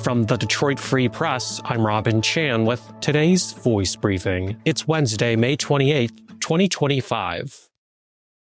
From the Detroit Free Press, I'm Robin Chan with today's Voice Briefing. It's Wednesday, May 28th, 2025.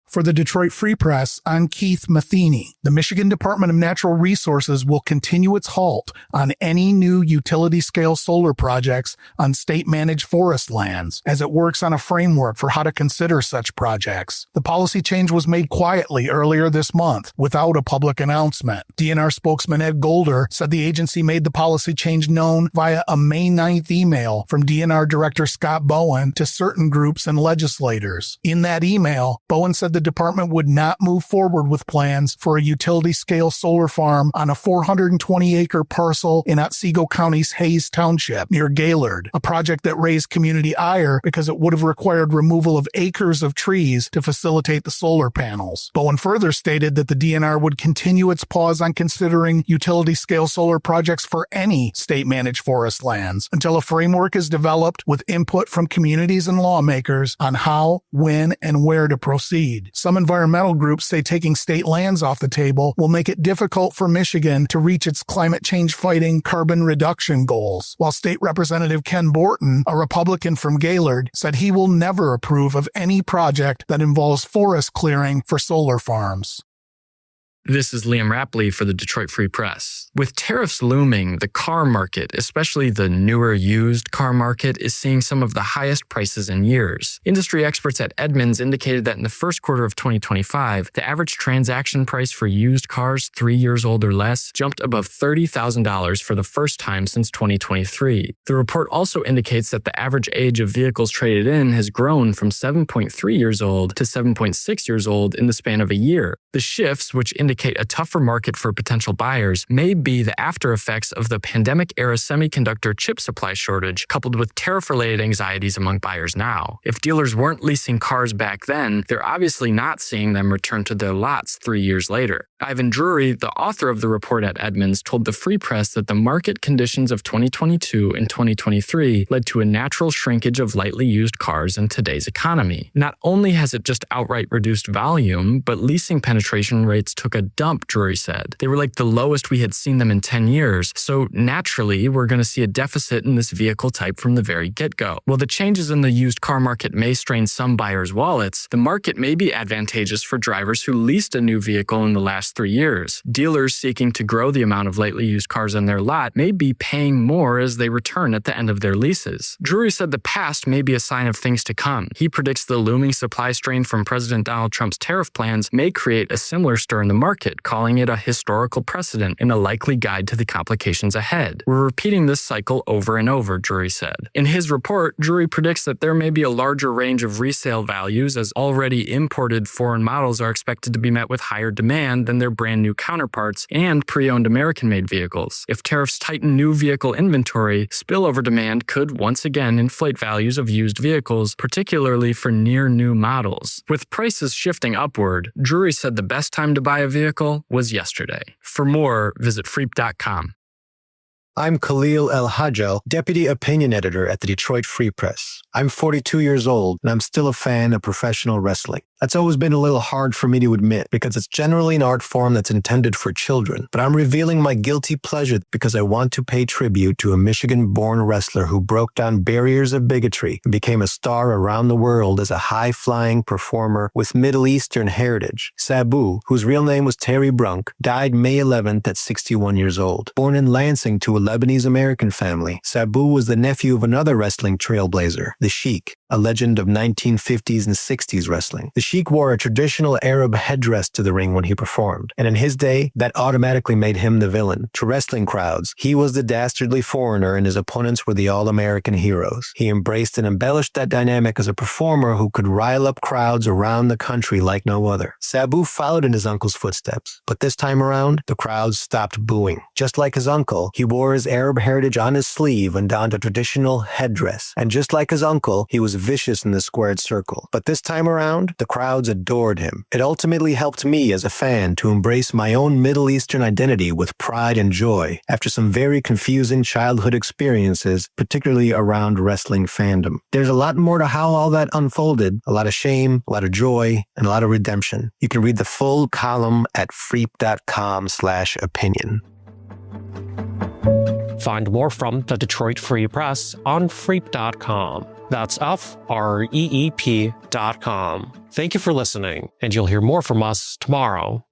For the Detroit Free Press, I'm Keith Matheny. The Michigan Department of Natural Resources will continue its halt on any new utility-scale solar projects on state-managed forest lands as it works on a framework for how to consider such projects. The policy change was made quietly earlier this month without a public announcement. DNR spokesman Ed Golder said the agency made the policy change known via a May 9th email from DNR Director Scott Bowen to certain groups and legislators. In that email, Bowen said the department would not move forward with plans for a utility-scale solar farm on a 420-acre parcel in Otsego County's Hayes Township near Gaylord, a project that raised community ire because it would have required removal of acres of trees to facilitate the solar panels. Bowen further stated that the DNR would continue its pause on considering utility-scale solar projects for any state-managed forest lands until a framework is developed with input from communities and lawmakers on how, when, and where to proceed. Some environmental groups say taking state lands off the table will make it difficult for Michigan to reach its climate change fighting carbon reduction goals, while State Representative Ken Borton, a Republican from Gaylord, said he will never approve of any project that involves forest clearing for solar farms. This is Liam Rapley for the Detroit Free Press. With tariffs looming, the car market, especially the newer used car market, is seeing some of the highest prices in years. Industry experts at Edmunds indicated that in the first quarter of 2025, the average transaction price for used cars 3 years old or less jumped above $30,000 for the first time since 2023. The report also indicates that the average age of vehicles traded in has grown from 7.3 years old to 7.6 years old in the span of a year. The shifts, which indicate a tougher market for potential buyers, may be the after effects of the pandemic-era semiconductor chip supply shortage, coupled with tariff-related anxieties among buyers now. If dealers weren't leasing cars back then, they're obviously not seeing them return to their lots 3 years later. Ivan Drury, the author of the report at Edmunds, told the Free Press that the market conditions of 2022 and 2023 led to a natural shrinkage of lightly used cars in today's economy. Not only has it just outright reduced volume, but leasing penetration rates took a dump, Drury said. They were like the lowest we had seen them in 10 years, so naturally we're going to see a deficit in this vehicle type from the very get-go. While the changes in the used car market may strain some buyers' wallets, the market may be advantageous for drivers who leased a new vehicle in the last 3 years. Dealers seeking to grow the amount of lightly used cars on their lot may be paying more as they return at the end of their leases. Drury said the past may be a sign of things to come. He predicts the looming supply strain from President Donald Trump's tariff plans may create a similar stir in the market, calling it a historical precedent and a likely guide to the complications ahead. We're repeating this cycle over and over, Drury said. In his report, Drury predicts that there may be a larger range of resale values as already imported foreign models are expected to be met with higher demand than their brand new counterparts and pre-owned American-made vehicles. If tariffs tighten new vehicle inventory, spillover demand could once again inflate values of used vehicles, particularly for near-new models. With prices shifting upward, Drury said the best time to buy a vehicle was yesterday. For more, visit freep.com. I'm Khalil El-Hajjal, Deputy Opinion Editor at the Detroit Free Press. I'm 42 years old, and I'm still a fan of professional wrestling. That's always been a little hard for me to admit, because it's generally an art form that's intended for children. But I'm revealing my guilty pleasure because I want to pay tribute to a Michigan-born wrestler who broke down barriers of bigotry and became a star around the world as a high-flying performer with Middle Eastern heritage. Sabu, whose real name was Terry Brunk, died May 11th at 61 years old. Born in Lansing to a Lebanese-American family, Sabu was the nephew of another wrestling trailblazer, the Sheik, a legend of 1950s and 60s wrestling. The Sheik wore a traditional Arab headdress to the ring when he performed, and in his day, that automatically made him the villain. To wrestling crowds, he was the dastardly foreigner and his opponents were the all-American heroes. He embraced and embellished that dynamic as a performer who could rile up crowds around the country like no other. Sabu followed in his uncle's footsteps, but this time around, the crowds stopped booing. Just like his uncle, he wore his Arab heritage on his sleeve and donned a traditional headdress, and just like his uncle, he was vicious in the squared circle. But this time around, the crowds adored him. It ultimately helped me as a fan to embrace my own Middle Eastern identity with pride and joy after some very confusing childhood experiences, particularly around wrestling fandom. There's a lot more to how all that unfolded, a lot of shame, a lot of joy, and a lot of redemption. You can read the full column at freep.com/opinion. Find more from the Detroit Free Press on freep.com. That's FREEP.com. Thank you for listening, and you'll hear more from us tomorrow.